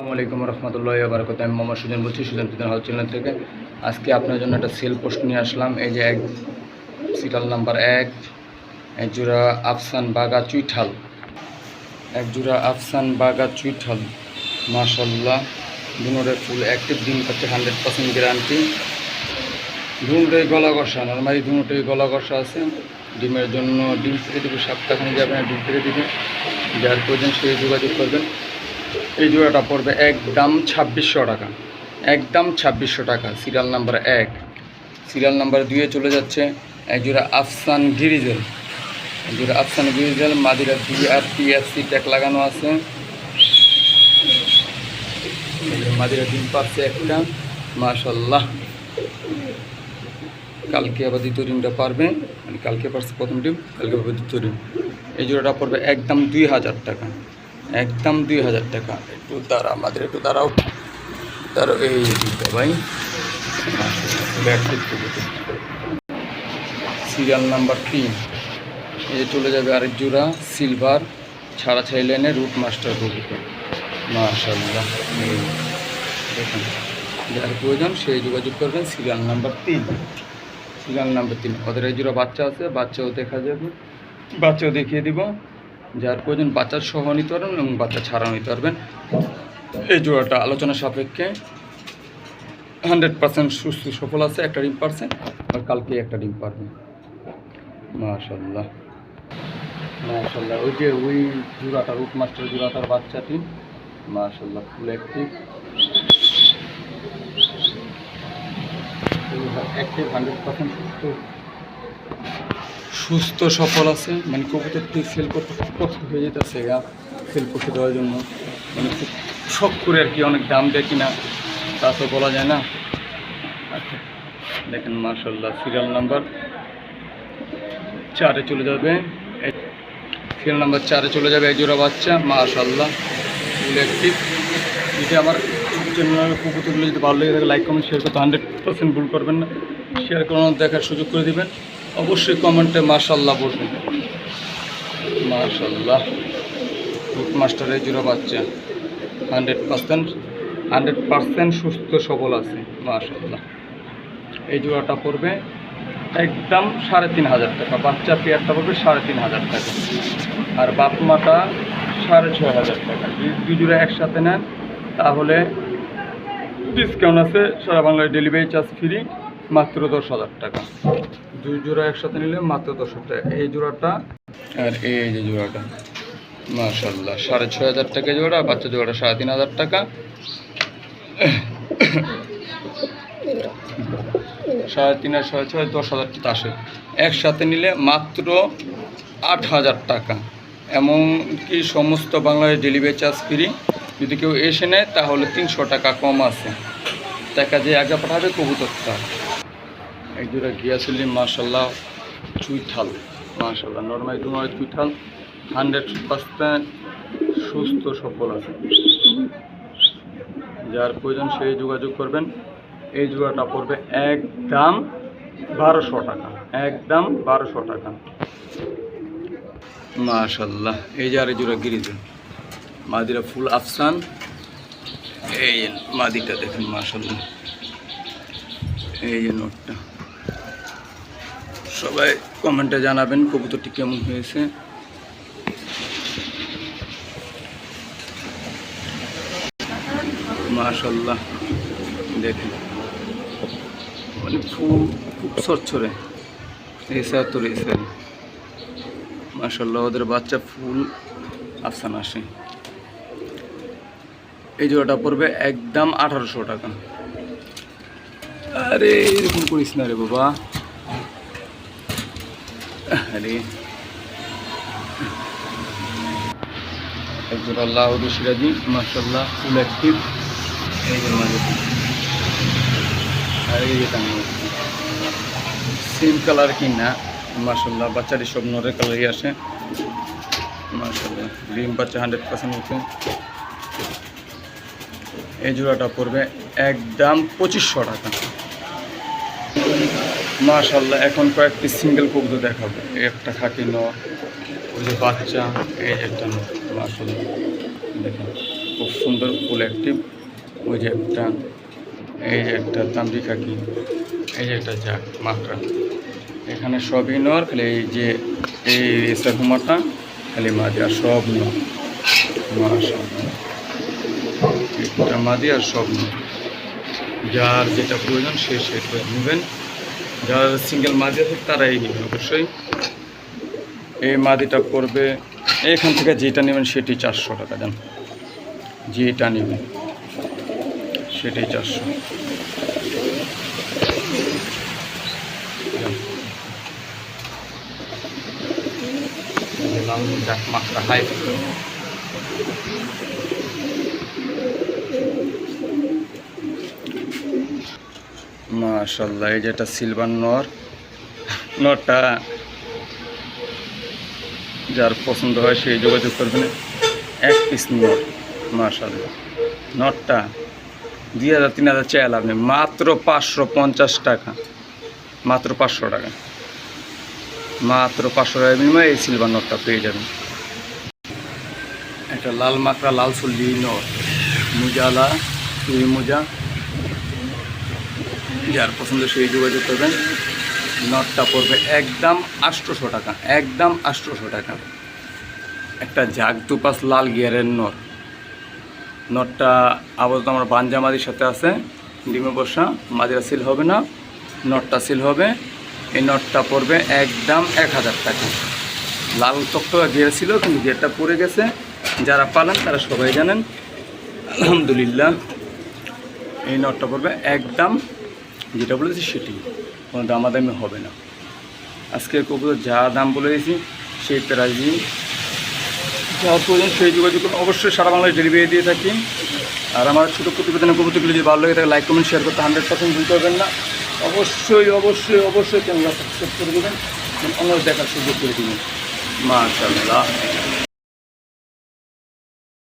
আসসালামু আলাইকুম রহমতুল্লাহি ওয়া বারাকাতুহু। আমি মোহাম্মদ সুজন বলছি, সুজন পিতন হাউস চ্যানেল থেকে। আজকে আপনার জন্য একটা সেল পোস্ট নিয়ে আসলাম। এই যে সিরিয়াল নাম্বার 1, এক জোড়া আফসান বাগা চুইঠাল, মাশাআল্লাহ। দুনোরে ফুল অ্যাক্টিভ, ডিম পাচ্ছে 100% গ্যারান্টি। দুনোটাই গলা কষা, নর্মালি দুনোটাই গলা কষা আছে। ডিমের জন্য ডিম ফেলে দেবে, সপ্তাহখানি যাবে না, ডিম ফেলে দেবে। যার প্রয়োজন সেই যোগাযোগ করবেন। এই জোড়াটা পড়বে একদম 2600 টাকা, একদম 2600 টাকা। Serial number 1। সিরিয়াল নাম্বার 2-এ চলে যাচ্ছে এক জোড়া আফসান গিরিজেল। মাদিরা BRTFC ট্যাগ লাগানো আছে। মাদিরা ডিম পাচ্ছে একটা, মাশাআল্লাহ। কালকে আবার দ্বিতীয় ডিমটা পারবে, মানে কালকে পারছে প্রথম ডিম, কালকে পারবে দ্বিতীয় ডিম। এই জোড়াটা পড়বে একদম 2000 টাকা, একদম 2000 টাকা। একটু দাঁড়াও। এই ডিমটা ভাই, সিরিয়াল নাম্বার 3। এই যে চলে যাবে আরেক জোড়া সিলভার ছাড়াছাড়ি লাইনে রুট মাস্টার কবুতর, মাশাআল্লাহ। দেখুন, যার প্রয়োজন সেই যোগাযোগ করবেন। Serial number 3। ওদের এই জোড়া বাচ্চা আছে, বাচ্চাও দেখা যাবে, বাচ্চাও দেখিয়ে দিব। যার প্রয়োজন বাচ্চা সহ নিতে পারবেন এবং বাচ্চা ছাড়াও নিতে পারবেন। এই জোড়াটা আলোচনা সাপেক্ষে 100% সুস্থ সফল আছে। একটা ডিম পারছে, আর কালকে একটা ডিম পারবে, মাশাআল্লাহ। ওই জোড়াটা রুট মাস্টার জোড়াটার বাচ্চাটি, মাশাআল্লাহ, ফুল অ্যাক্টিভ 100% সুস্থ সফল আছে। মানে কবুতরটি সেল করতে খুব কষ্ট হয়ে যেতেছে, সেল করতে দেওয়ার জন্য, মানে খুব শখ করে আর কি। অনেক দাম দেয় কিনা তা তো বলা যায় না। আচ্ছা দেখেন, মাশাআল্লাহ। সিরিয়াল নাম্বার 4-এ চলে যাবে এক জোড়া বাচ্চা, মাশাআল্লাহ, ফুল অ্যাক্টিভ। যদি আমার চ্যানেলের কবুতরগুলো যদি ভালো লেগে থাকে, লাইক কমেন্ট শেয়ার করতে 100% ভুল করবেন না। শেয়ার করানোর দেখার সুযোগ করে দিবেন। অবশ্যই কমেন্টে মাশাআল্লাহ বলবেন, মাশাআল্লাহ। রুট মাস্টারের জোড়া বাচ্চা 100% সুস্থ সবল আছে, মাশাআল্লাহ। এই জোড়াটা পড়বে একদম 3500 টাকা। বাচ্চা পেয়ারটা পড়বে 3500 টাকা, আর বাপ মাটা 6500 টাকা। দুই জোড়া একসাথে নেন তাহলে ডিসকাউন্ট আছে, সারা বাংলায় ডেলিভারি চার্জ ফ্রি, মাত্র 10,000 টাকা। দুই জোড়া একসাথে নিলে মাত্র 10,000 টাকা এই জোড়াটা। আর এই যে জোড়াটা, মাশাআল্লাহ, 6500 টাকা জোড়া। বাচ্চা জোড়াটা 3500 টাকা। 3500, 6,500, 10,000 টাকা আসে। একসাথে নিলে মাত্র 8,000 টাকা। এমনকি সমস্ত বাংলায় ডেলিভারি চার্জ ফ্রি। যদি কেউ এসে নেয় তাহলে 300 টাকা কম আছে, টাকা যে আগে পাঠাবে কবুতরটা। এক জোড়া গিয়াসুলি, মাশাআল্লাহ, চুইঠাল, মাশাআল্লাহ। নর্মাল তোমার চুইঠাল 100% সুস্থ সফল আছে। যার প্রয়োজন সেই যোগাযোগ করবেন। এই জোড়াটা পড়বে একদম 1200 টাকা, একদম 1200 টাকা, মাশাআল্লাহ। এই যে আরেক জোড়া গিরিজেল, মাদিরা ফুল আফসান। এই মাদিটা দেখেন, মাশাআল্লাহ। এই যে নোটটা, সবাই কমেন্টে জানাবেন কবুতরটি কেমন হয়েছে। মাশাআল্লাহ, দেখেন, মানে ফুল খুব ছড়ছড়ে, মাশাআল্লাহ। ওদের বাচ্চা ফুল আফসান আসে। এই জোড়াটা পড়বে একদম 1800 টাকা। আরে এরকম করিস না রে বাবা, আরে। এক জোড়া লাহোরি সিরাজি, মাশাআল্লাহ, ফুল অ্যাক্টিভ। এই যে মাঝে, আর এই যে সেম কালার কিনা, মাশাআল্লাহ। বাচ্চাটি সব নরের কালারই আসে, মাশাআল্লাহ। ডিম বাচ্চা 100% উঠে। এই জোড়াটা পড়বে একদম 2500 টাকা, মাশাআল্লাহ। এখন কয়েকটি সিঙ্গেল কবুতর দেখাবো। একটা খাকি নর, ওই যে বাচ্চা, এই যে একটা নর, মাশাআল্লাহ। দেখেন খুব সুন্দর ফুল অ্যাক্টিভ। ওই যে একটা, এই যে একটা তান্ত্রিকা কি, এই যে একটা জাগ মাকড়া, এখানে সবই নর, খালি এই যে এই রেসার হুমাটা খালি মাদি, আর সব নর। মাশাআল্লাহ, একটা মাদি আর সব নর। যার যেটা প্রয়োজন সে সেটা নেবেন, যারা সিঙ্গেল মাদি আছে তারাই নেবেন অবশ্যই। এই মাদিটা পড়বে, এখান থেকে যেটা নেবেন সেটি 400 টাকা দেন, যেটা নেবেন সেটাই 400। মাত্রা হাই মাশাআল্লাহ, এই যেটা সিলভার নর, নরটা যার পছন্দ হয় সেই যোগাযোগ করবেন। 1 পিস নর, মাশাআল্লাহ। নরটা 2000-3000 চাই লাভ নেই, মাত্র 550 টাকা, মাত্র 500 টাকা, মাত্র 500 টাকার বিনিময়ে এই সিলভার নটটা পেয়ে যাবেন। একটা লাল মাকড়া, লাল চুল্লি নট, মুজালা তুই মোজা, যার পছন্দ সেই যোগাযোগ করবেন। নটটা পড়বে একদম 800 টাকা, একদম 800 টাকা। একটা জাগ দুপাস লাল গিয়ারের নট, নটটা আপাতত আমার বাঞ্জা মাদির সাথে আছে, ডিমে বসা, মাদিরা সিল হবে না, নটটা সিল হবে। এই নটটা পড়বে একদম 1000 টাকা। লাল টকটকা গিয়ার ছিল, কিন্তু গিয়ারটা পড়ে গেছে, যারা পালেন তারা সবাই জানেন, আলহামদুলিল্লাহ। এই নটটা পড়বে একদম, যেটা বলেছি সেটি, কোনো দামাদামি হবে না। আজকে কবুতর যা দাম বলে দিয়েছি সেই প্রাইজই, যার প্রয়োজন সেই যোগাযোগ করুন। অবশ্যই সারা বাংলায় ডেলিভারি দিয়ে থাকি। আর আমার ছোটো প্রতিবেদনের কবুতরগুলো যদি ভালো লাগে তাহলে লাইক কমেন্ট শেয়ার করতে 100% ভুল করবেন না। অবশ্যই অবশ্যই অবশ্যই চ্যানেলটা সাবস্ক্রাইব করে দেবেন, অন্য দেখার সুযোগ করে দেবেন। মাশাআল্লাহ।